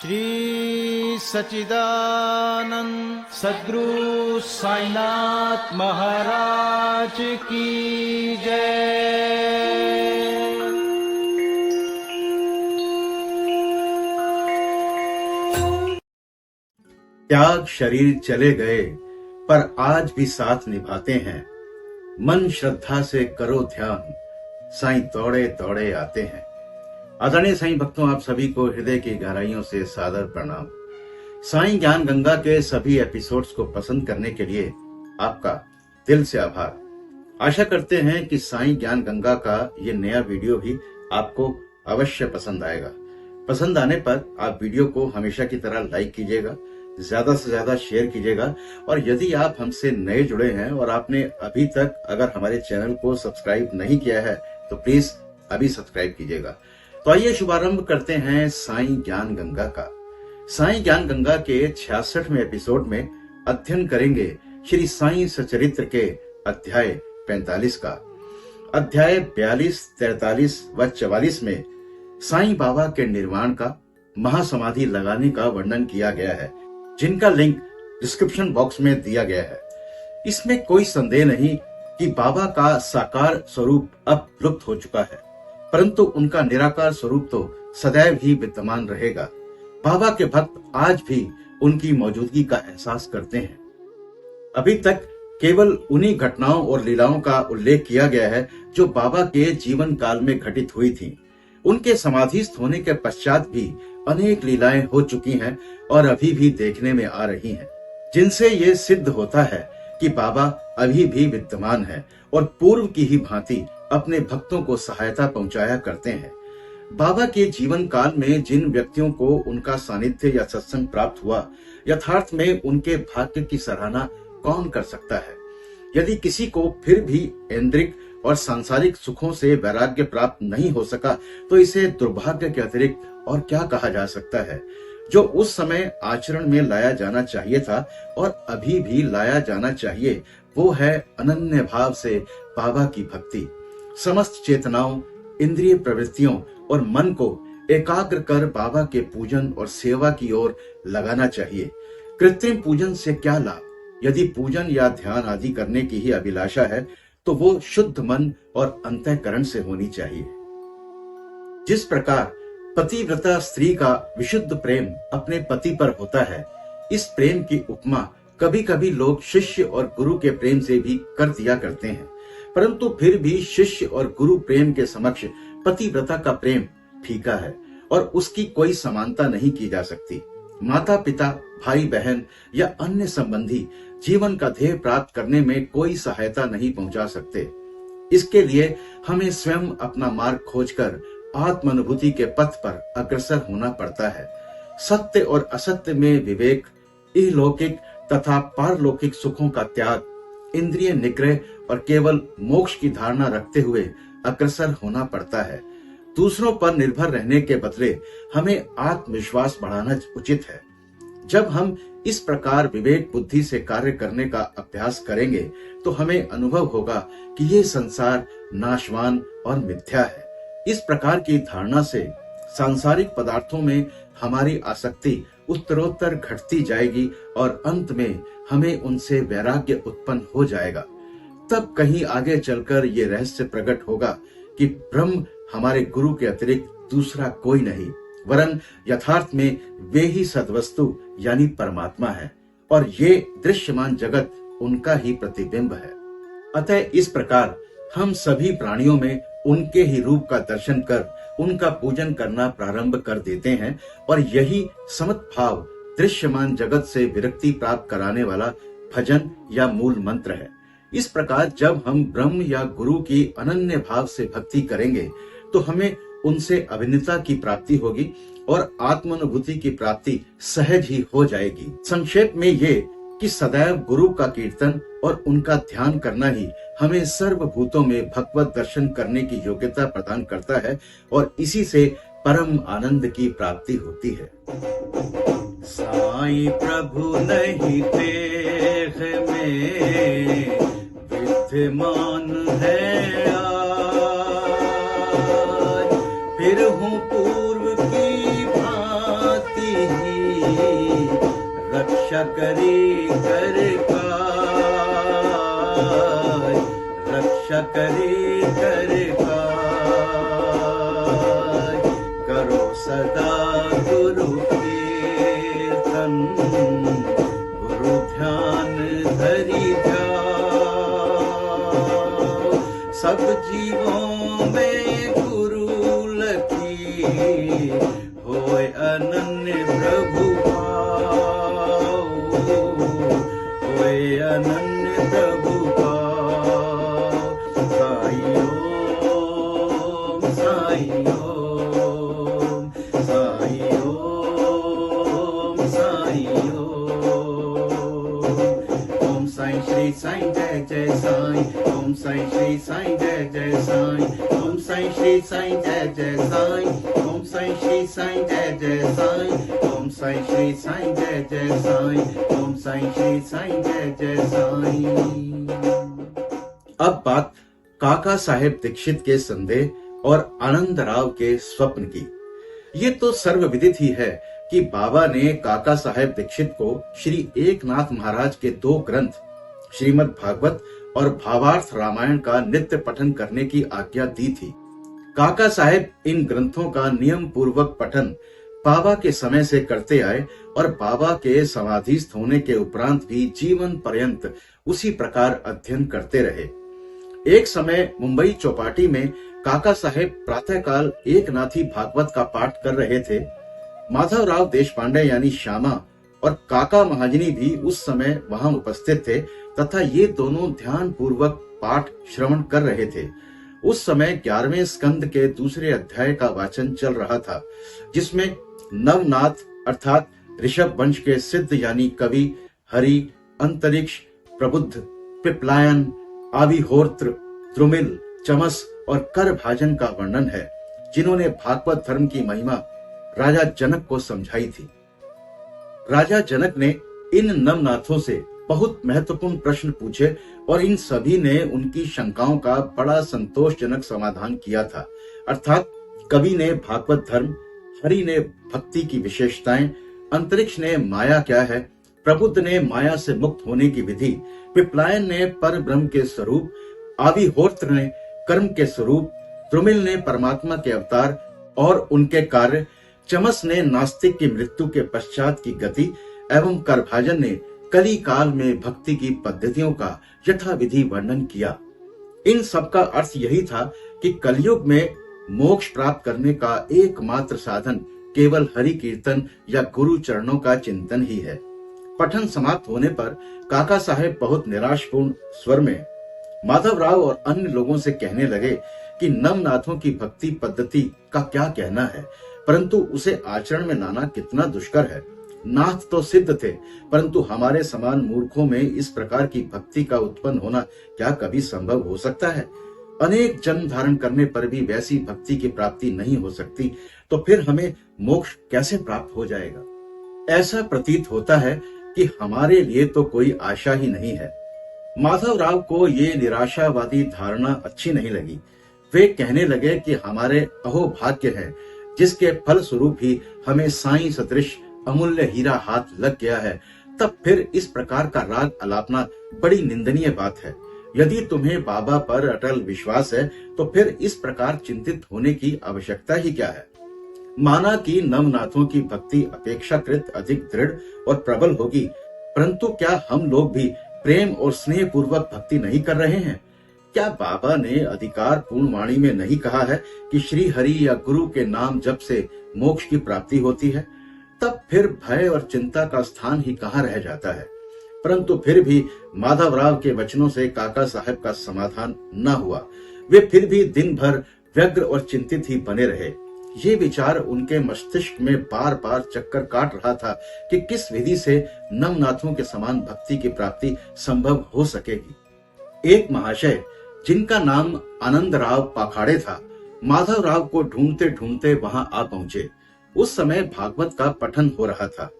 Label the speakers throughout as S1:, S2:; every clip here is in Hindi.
S1: श्री सच्चिदानंद सद्गुरु साईनाथ महाराज की जय।
S2: त्याग शरीर चले गए पर आज भी साथ निभाते हैं। मन श्रद्धा से करो ध्यान, साईं दौड़े दौड़े आते हैं। आदरणीय साईं भक्तों, आप सभी को हृदय की गहराइयों से सादर प्रणाम। साईं ज्ञान गंगा के सभी एपिसोड्स को पसंद करने के लिए आपका दिल से आभार। आशा करते हैं कि साईं ज्ञान गंगा का ये नया वीडियो भी आपको अवश्य पसंद आएगा। पसंद आने पर आप वीडियो को हमेशा की तरह लाइक कीजिएगा, ज्यादा से ज्यादा शेयर कीजिएगा, और यदि आप हमसे नए जुड़े हैं और आपने अभी तक अगर हमारे चैनल को सब्सक्राइब नहीं किया है तो प्लीज अभी सब्सक्राइब कीजिएगा। तो आइए शुभारंभ करते हैं साईं ज्ञान गंगा का। साईं ज्ञान गंगा के 66वें एपिसोड में अध्ययन करेंगे श्री साईं सचरित्र के अध्याय 45 का। अध्याय 42, 43 व 44 में साईं बाबा के निर्वाण का, महासमाधि लगाने का वर्णन किया गया है, जिनका लिंक डिस्क्रिप्शन बॉक्स में दिया गया है। इसमें कोई संदेह नहीं कि बाबा का साकार स्वरूप अब लुप्त हो चुका है, परंतु उनका निराकार स्वरूप तो सदैव ही विद्यमान रहेगा। बाबा के भक्त आज भी उनकी मौजूदगी का एहसास करते हैं। अभी तक केवल उन्हीं घटनाओं और लीलाओं का उल्लेख किया गया है जो बाबा के जीवन काल में घटित हुई थीं। उनके समाधिस्थ होने के पश्चात भी अनेक लीलाएं हो चुकी हैं और अभी भी देखने में आ रही हैं, जिनसे ये सिद्ध होता है कि बाबा अभी भी विद्यमान है और पूर्व की ही भांति अपने भक्तों को सहायता पहुंचाया करते हैं। बाबा के जीवन काल में जिन व्यक्तियों को उनका सानिध्य या सत्संग प्राप्त हुआ, यथार्थ में उनके भाग्य की सराहना कौन कर सकता है। यदि किसी को फिर भी ऐन्द्रिक और सांसारिक सुखों से वैराग्य प्राप्त नहीं हो सका तो इसे दुर्भाग्य के अतिरिक्त और क्या कहा जा सकता है। जो उस समय आचरण में लाया जाना चाहिए था और अभी भी लाया जाना चाहिए, वो है अनन्य भाव से बाबा की भक्ति। समस्त चेतनाओं, इंद्रिय प्रवृत्तियों और मन को एकाग्र कर बाबा के पूजन और सेवा की ओर लगाना चाहिए। कृत्रिम पूजन से क्या लाभ? यदि पूजन या ध्यान आदि करने की ही अभिलाषा है तो वो शुद्ध मन और अंतःकरण से होनी चाहिए। जिस प्रकार पतिव्रता स्त्री का विशुद्ध प्रेम अपने पति पर होता है, इस प्रेम की उपमा कभी कभी लोग शिष्य और गुरु के प्रेम से भी कर दिया करते हैं, परंतु फिर भी शिष्य और गुरु प्रेम के समक्ष पतिव्रता का प्रेम फीका है और उसकी कोई समानता नहीं की जा सकती। माता पिता, भाई बहन या अन्य संबंधी जीवन का ध्येय प्राप्त करने में कोई सहायता नहीं पहुंचा सकते। इसके लिए हमें स्वयं अपना मार्ग खोजकर आत्मानुभूति के पथ पर अग्रसर होना पड़ता है। सत्य और असत्य में विवेक, इहलौकिक तथा पारलौकिक सुखों का त्याग, इंद्रिय निग्रह और केवल मोक्ष की धारणा रखते हुए अग्रसर होना पड़ता है। दूसरों पर निर्भर रहने के बदले हमें आत्मविश्वास बढ़ाना उचित है। जब हम इस प्रकार विवेक बुद्धि से कार्य करने का अभ्यास करेंगे तो हमें अनुभव होगा कि ये संसार नाशवान और मिथ्या है। इस प्रकार की धारणा से सांसारिक पदार्थों में हमारी आसक्ति उत्तरोत्तर घटती जाएगी और अंत में हमें उनसे वैराग्य उत्पन्न हो जाएगा। तब कहीं आगे चलकर ये रहस्य प्रकट होगा कि ब्रह्म हमारे गुरु के अतिरिक्त दूसरा कोई नहीं, वरन यथार्थ में वे ही सद्वस्तु यानी परमात्मा है और ये दृश्यमान जगत उनका ही प्रतिबिंब है। अतः इस प्रकार हम सभी प्राणियों में उनके ही रूप का दर्शन कर उनका पूजन करना प्रारंभ कर देते हैं और यही समत भाव दृश्यमान जगत से विरक्ति प्राप्त कराने वाला भजन या मूल मंत्र है। इस प्रकार जब हम ब्रह्म या गुरु की अनन्य भाव से भक्ति करेंगे तो हमें उनसे अभिन्नता की प्राप्ति होगी और आत्मानुभूति की प्राप्ति सहज ही हो जाएगी। संक्षेप में ये कि सदैव गुरु का कीर्तन और उनका ध्यान करना ही हमें सर्वभूतों में भगवत दर्शन करने की योग्यता प्रदान करता है और इसी से परम आनंद की प्राप्ति होती है।
S1: साईं प्रभु नहीं तेह में विद्यमान है आज, फिर हूँ पूर्व की भांति
S2: रक्षा करी कर काय, रक्षा करी कर काय। करो सदा गुरु कीर्तन, गुरु ध्यान धरि ध्यान। सब जीवों में गुरु लखी, होय अनन्य प्रभु भाव, होय अनन्य प्रभु भाव। साई ओम, साई ओम, साई ओम, साई ओम। ओम साई श्री साई जय जय साई, ओम साई श्री साई जय जय साई, ओम साई श्री साई जय जय साई, ओम साई श्री साई जय जय साई, ओम साई श्री साई जय जय साई, ओम साई श्री साई जय जय साई। अब बात काका साहेब दीक्षित के संदेह और आनंद राव के स्वप्न की। ये तो सर्वविदित ही है कि बाबा ने काका साहेब दीक्षित को श्री एकनाथ महाराज के 2 ग्रंथ श्रीमद् भागवत और भावार्थ रामायण का नित्य पठन करने की आज्ञा दी थी। काका साहेब इन ग्रंथों का नियम पूर्वक पठन बाबा के समय से करते आए और बाबा के समाधिस्थ होने के उपरांत भी जीवन पर्यंत उसी प्रकार अध्ययन करते रहे। एक समय मुंबई चौपाटी में काका साहेब प्रातःकाल एकनाथी भागवत का पाठ कर रहे थे। माधवराव देशपांडे यानी श्यामा और काका महाजनी भी उस समय वहां उपस्थित थे तथा ये दोनों ध्यान पूर्वक पाठ श्रवण कर रहे थे। उस समय 11वें स्कंद के दूसरे अध्याय का वाचन चल रहा था, जिसमें नवनाथ अर्थात ऋषभ वंश के सिद्ध यानी कवि, हरि, अंतरिक्ष, प्रबुद्ध, पिपलायन, आविहोत्र, द्रुमिल, चमस और कर भाजन का वर्णन है, जिन्होंने भागवत धर्म की महिमा राजा जनक को समझाई थी। राजा जनक ने इन नवनाथों से बहुत महत्वपूर्ण प्रश्न पूछे और इन सभी ने उनकी शंकाओं का बड़ा संतोषजनक समाधान किया था। अर्थात कवि ने भागवत धर्म, हरि ने भक्ति की विशेषताएं, अंतरिक्ष ने माया क्या है, प्रबुद्ध ने माया से मुक्त होने की विधि, पिपलायन ने पर ब्रह्म के स्वरूप, आविहोत्र ने कर्म के स्वरूप, द्रुमिल ने परमात्मा के अवतार और उनके कार्य, चमस ने नास्तिक की मृत्यु के पश्चात की गति एवं करभाजन ने कली काल में भक्ति की पद्धतियों का यथाविधि वर्णन किया। इन सब का अर्थ यही था कि कलयुग में मोक्ष प्राप्त करने का एकमात्र साधन केवल हरि कीर्तन या गुरु चरणों का चिंतन ही है। पठन समाप्त होने पर काका साहेब बहुत निराशपूर्ण स्वर में माधवराव और अन्य लोगों से कहने लगे कि नवनाथों की भक्ति पद्धति का क्या कहना है, परंतु उसे आचरण में लाना कितना दुष्कर है। नाथ तो सिद्ध थे, परंतु हमारे समान मूर्खों में इस प्रकार की भक्ति का उत्पन्न होना क्या कभी संभव हो सकता है? अनेक जन्म धारण करने पर भी वैसी भक्ति की प्राप्ति नहीं हो सकती, तो फिर हमें मोक्ष कैसे प्राप्त हो जाएगा? ऐसा प्रतीत होता है कि हमारे लिए तो कोई आशा ही नहीं है। माधवराव को ये निराशावादी धारणा अच्छी नहीं लगी। वे कहने लगे कि हमारे अहोभाग्य है, जिसके फल स्वरूप ही हमें साईं सदृश अमूल्य हीरा हाथ लग गया है। तब फिर इस प्रकार का राग अलापना बड़ी निंदनीय बात है। यदि तुम्हें बाबा पर अटल विश्वास है तो फिर इस प्रकार चिंतित होने की आवश्यकता ही क्या है? माना कि नवनाथों की भक्ति अपेक्षाकृत अधिक दृढ़ और प्रबल होगी, परंतु क्या हम लोग भी प्रेम और स्नेह पूर्वक भक्ति नहीं कर रहे हैं? क्या बाबा ने अधिकार पूर्ण वाणी में नहीं कहा है कि श्री हरि या गुरु के नाम जप से मोक्ष की प्राप्ति होती है? तब फिर भय और चिंता का स्थान ही कहाँ रह जाता है। परंतु फिर भी माधवराव के वचनों से काका साहब का समाधान न हुआ। वे फिर भी दिन भर व्यग्र और चिंतित ही बने रहे। ये विचार उनके मस्तिष्क में बार बार चक्कर काट रहा था कि किस विधि से नवनाथों के समान भक्ति की प्राप्ति संभव हो सकेगी। एक महाशय जिनका नाम आनंदराव पाखाड़े था, माधवराव को ढूंढते ढूंढते वहां आ पहुंचे। उस समय भागवत का पठन हो रहा था।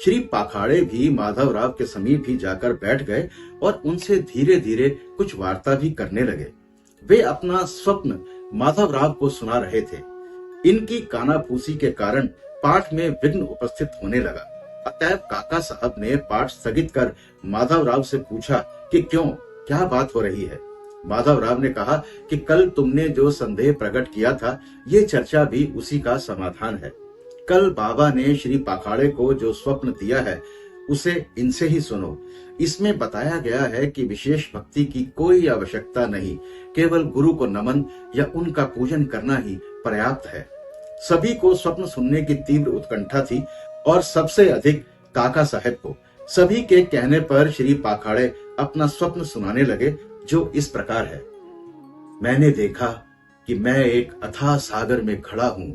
S2: श्री पाखाड़े भी माधवराव के समीप ही जाकर बैठ गए और उनसे धीरे धीरे कुछ वार्ता भी करने लगे। वे अपना स्वप्न माधवराव को सुना रहे थे। इनकी कानाफूसी के कारण पाठ में विघ्न उपस्थित होने लगा। अतएव काका साहब ने पाठ स्थगित कर माधवराव से पूछा कि क्यों, क्या बात हो रही है। माधवराव ने कहा कि कल तुमने जो संदेह प्रकट किया था, ये चर्चा भी उसी का समाधान है। कल बाबा ने श्री पाखाड़े को जो स्वप्न दिया है उसे इनसे ही सुनो। इसमें बताया गया है कि विशेष भक्ति की कोई आवश्यकता नहीं, केवल गुरु को नमन या उनका पूजन करना ही पर्याप्त है। सभी को स्वप्न सुनने की तीव्र उत्कंठा थी और सबसे अधिक काका साहब को। सभी के कहने पर श्री पाखाड़े अपना स्वप्न सुनाने लगे, जो इस प्रकार है। मैंने देखा कि मैं एक अथाह सागर में खड़ा हूं,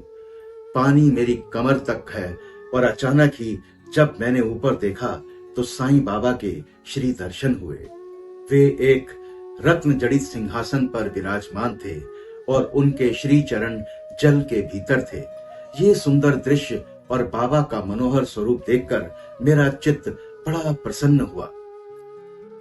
S2: पानी मेरी कमर तक है और अचानक ही जब मैंने ऊपर देखा तो साईं बाबा के श्री दर्शन हुए। वे एक रत्न जड़ित सिंहासन पर विराजमान थे और उनके श्री चरण जल के भीतर थे। ये सुंदर दृश्य और बाबा का मनोहर स्वरूप देखकर मेरा चित्त बड़ा प्रसन्न हुआ।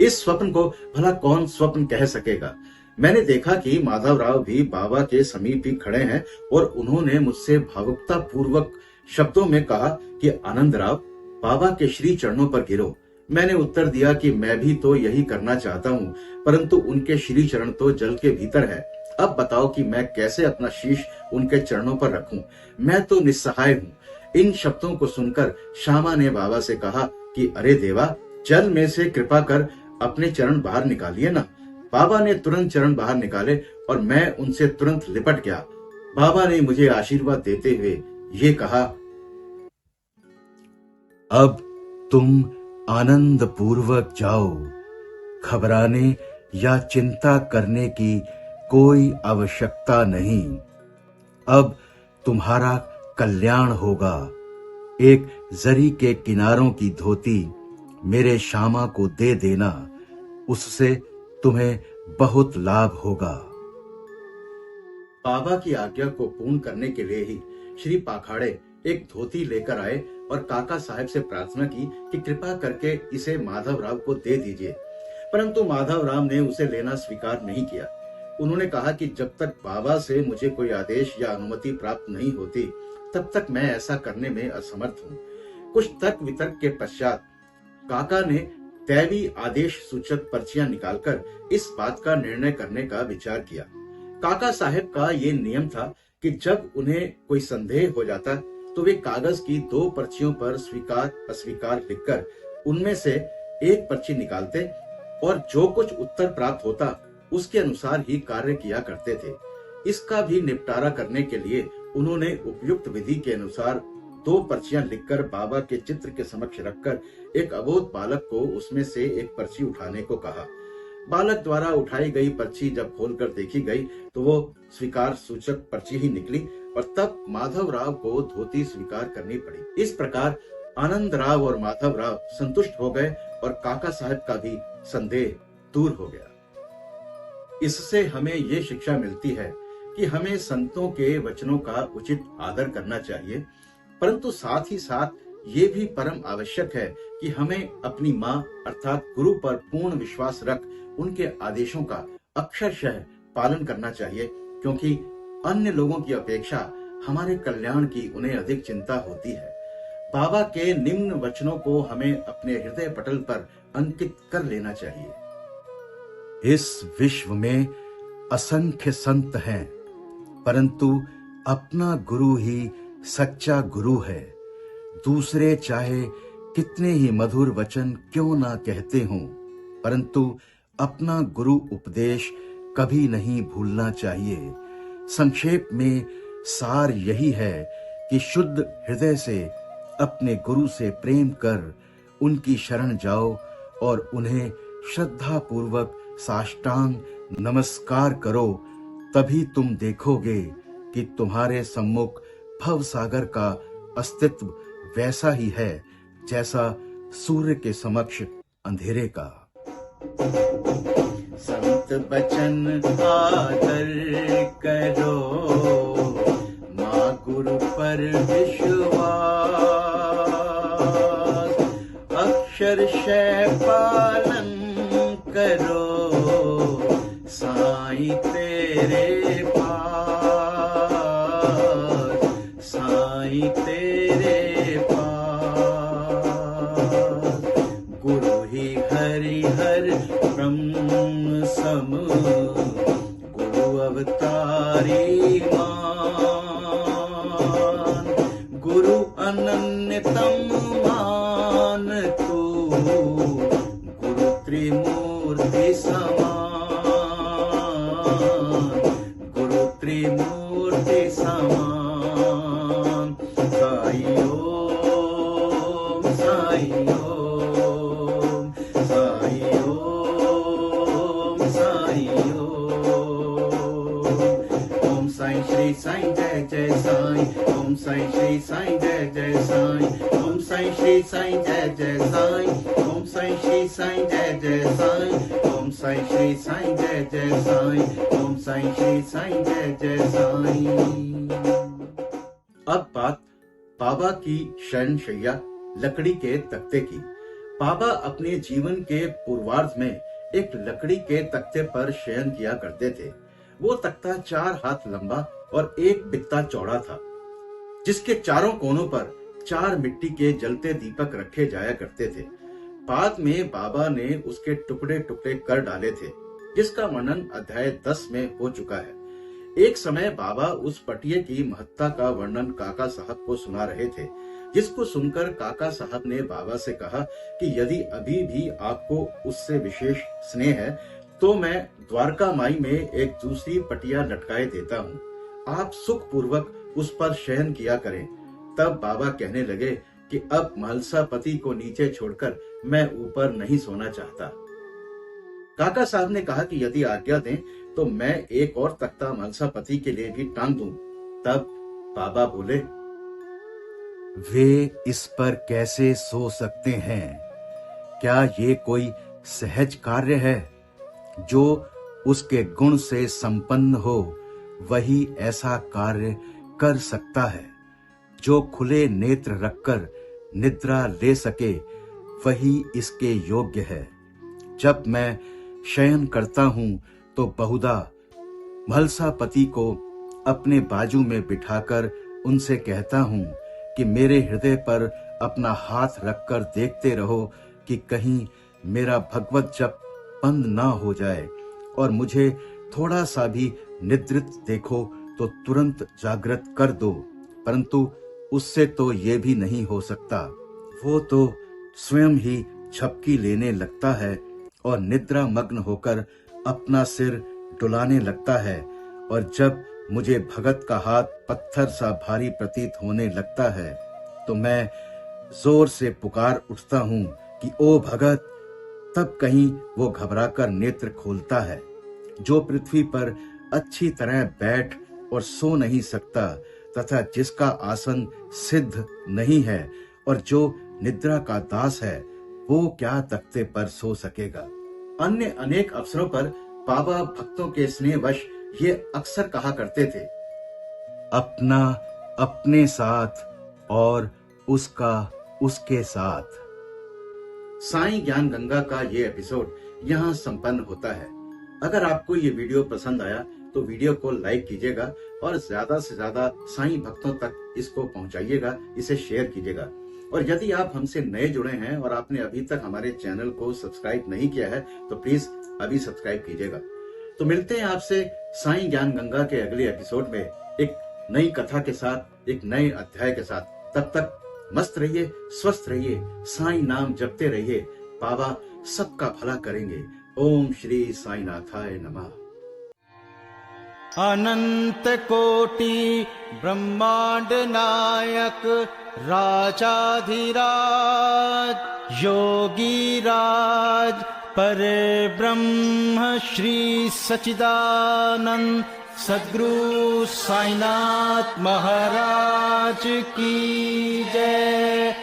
S2: इस स्वप्न को भला कौन स्वप्न कह सकेगा। मैंने देखा कि माधवराव भी बाबा के समीप ही खड़े हैं और उन्होंने मुझसे भावुकता पूर्वक शब्दों में कहा कि आनंदराव, बाबा के श्री चरणों पर गिरो। मैंने उत्तर दिया कि मैं भी तो यही करना चाहता हूँ, परंतु उनके श्री चरण तो जल के भीतर है। अब बताओ कि मैं कैसे अपना शीश उनके चरणों पर रखूं। मैं तो निस्सहाय हूँ। इन शब्दों को सुनकर श्यामा ने बाबा से कहा कि अरे देवा, जल में से कृपा कर अपने चरण बाहर निकालिए ना। बाबा ने तुरंत चरण बाहर निकाले और मैं उनसे तुरंत लिपट गया। बाबा ने मुझे आशीर्वाद देते हुए ये कहा, अब तुम आनंद पूर्वक जाओ, घबराने या चिंता करने की कोई आवश्यकता नहीं। अब तुम्हारा कल्याण होगा। एक जरी के किनारों की धोती मेरे श्यामा को दे देना, उससे तुम्हें बहुत लाभ होगा। बाबा की आज्ञा को पूर्ण करने के लिए ही श्री पाखाड़े एक धोती लेकर आए और काका साहब से प्रार्थना की कि कृपा करके इसे माधवराव को दे दीजिए। परंतु माधवराव ने उसे लेना स्वीकार नहीं किया। उन्होंने कहा कि जब तक बाबा से मुझे कोई आदेश या अनुमति प्राप्त नहीं होती, तब तक मैं ऐसा करने में असमर्थ हूँ। कुछ तर्क वितर्क के पश्चात काका ने दैवी आदेश सूचक पर्चियां निकालकर इस बात का निर्णय करने का विचार किया। काका साहब का ये नियम था कि जब उन्हें कोई संदेह हो जाता तो वे कागज की 2 पर्चियों पर स्वीकार अस्वीकार लिखकर उनमें से एक पर्ची निकालते और जो कुछ उत्तर प्राप्त होता उसके अनुसार ही कार्य किया करते थे। इसका भी निपटारा करने के लिए उन्होंने उपयुक्त विधि के अनुसार 2 पर्चियां लिखकर बाबा के चित्र के समक्ष रखकर एक अबोध बालक को उसमें से एक पर्ची उठाने को कहा। बालक द्वारा उठाई गई पर्ची जब खोलकर देखी गई तो वो स्वीकार सूचक पर्ची ही निकली और तब माधवराव को धोती स्वीकार करनी पड़ी। इस प्रकार आनंद राव और माधवराव संतुष्ट हो गए और काका साहब का भी संदेह दूर हो गया। इससे हमें ये शिक्षा मिलती है कि हमें संतों के वचनों का उचित आदर करना चाहिए, परंतु साथ ही साथ ये भी परम आवश्यक है कि हमें अपनी माँ अर्थात गुरु पर पूर्ण विश्वास रख उनके आदेशों का अक्षरशः पालन करना चाहिए, क्योंकि अन्य लोगों की अपेक्षा हमारे कल्याण की उन्हें अधिक चिंता होती है। बाबा के निम्न वचनों को हमें अपने हृदय पटल पर अंकित कर लेना चाहिए। इस विश्व में असंख्य संत हैं, परंतु अपना गुरु ही सच्चा गुरु है। दूसरे चाहे कितने ही मधुर वचन क्यों ना कहते हों, परंतु अपना गुरु उपदेश कभी नहीं भूलना चाहिए। संक्षेप में सार यही है कि शुद्ध हृदय से अपने गुरु से प्रेम कर उनकी शरण जाओ और उन्हें श्रद्धा पूर्वक साष्टांग नमस्कार करो। तभी तुम देखोगे कि तुम्हारे सम्मुख भव सागर का अस्तित्व वैसा ही है जैसा सूर्य के समक्ष अंधेरे का। संत बचन आदर करो, माँ गुरु पर विश्वास, अक्षरशः पालन करो, साईं तेरे पास, साईं तेरे तेरे पास। गुरु ही हरि हर ब्रह्म सम, गुरु अवतारी मान। गुरु अनन्यतम मान तू, गुरु त्रिमूर्ति समान, गुरु त्रिमूर्ति समान। साई ओम, साई ओम, साई ओम, साई ओम। ओम साई श्री साई जय जय साई, ओम साई श्री साई जय जय साई, ओम साई श्री साई जय जय साई, ओम साई श्री साई जय जय साई, ओम साई श्री साई जय जय साई, ओम साई श्री साई जय जय साई। अब बात बाबा की शयनशैया लकड़ी के तख्ते की। बाबा अपने जीवन के पूर्वार्ध में एक लकड़ी के तख्ते पर शयन किया करते थे। वो तख्ता 4 हाथ लंबा और 1 बित्ता चौड़ा था, जिसके चारों कोनों पर 4 मिट्टी के जलते दीपक रखे जाया करते थे। बाद में बाबा ने उसके टुकड़े टुकड़े कर डाले थे, जिसका वर्णन अध्याय 10 में हो चुका है। एक समय बाबा उस पटिये की महत्ता का वर्णन काका साहब को सुना रहे थे, जिसको सुनकर काका साहब ने बाबा से कहा कि यदि अभी भी आपको उससे विशेष स्नेह है तो मैं द्वारका माई में एक दूसरी पटिया लटकाए देता हूँ, आप सुख पूर्वक उस पर शयन किया करें। तब बाबा कहने लगे कि अब महलसा पति को नीचे छोड़कर मैं ऊपर नहीं सोना चाहता। काका साहब ने कहा कि यदि आज्ञा दें तो मैं एक और तख्ता महलसा पति के लिए भी टांग दूं। तब बाबा बोले, वे इस पर कैसे सो सकते हैं? क्या ये कोई सहज कार्य है? जो उसके गुण से संपन्न हो वही ऐसा कार्य कर सकता है। जो खुले नेत्र रखकर निद्रा ले सके वही इसके योग्य है। जब मैं शयन करता हूं तो बहुधा महलसा पति को अपने बाजू में बिठाकर उनसे कहता हूं कि मेरे हृदय पर अपना हाथ रखकर देखते रहो कि कहीं मेरा भगवत जप बंद ना हो जाए, और मुझे थोड़ा सा भी निद्रित देखो तो तुरंत जागृत कर दो। परंतु उससे तो ये भी नहीं हो सकता। वो तो स्वयं ही झपकी लेने लगता है और निद्रा मग्न होकर अपना सिर डुलाने लगता है, और जब मुझे भगत का हाथ पत्थर सा भारी प्रतीत होने लगता है तो मैं जोर से पुकार उठता हूँ कि ओ भगत। तब कहीं वो घबराकर नेत्र खोलता है। जो पृथ्वी पर अच्छी तरह बैठ और सो नहीं सकता तथा जिसका आसन सिद्ध नहीं है और जो निद्रा का दास है, वो क्या तख्ते पर सो सकेगा। अन्य अनेक अवसरों पर बाबा भक्तों के स्नेहवश ये अक्सर कहा करते थे, अपना अपने साथ और उसका उसके साथ। साईं ज्ञान गंगा का ये एपिसोड यहाँ संपन्न होता है। अगर आपको ये वीडियो पसंद आया तो वीडियो को लाइक कीजिएगा और ज्यादा से ज्यादा साईं भक्तों तक इसको पहुंचाइएगा, इसे शेयर कीजिएगा। और यदि आप हमसे नए जुड़े हैं और आपने अभी तक हमारे चैनल को सब्सक्राइब नहीं किया है तो प्लीज अभी सब्सक्राइब कीजिएगा। तो मिलते हैं आपसे साईं ज्ञान गंगा के अगले एपिसोड में एक नई कथा के साथ, एक नए अध्याय के साथ। तब तक मस्त रहिए, स्वस्थ रहिए, साईं नाम जपते रहिए। बाबा सबका भला करेंगे। ओम श्री साईनाथाय नमः।
S1: अनंत कोटि ब्रह्मांड नायक राजाधिराज योगी राज पर ब्रह्म श्री सच्चिदानंद सद्गुरु साईनाथ महाराज की जय।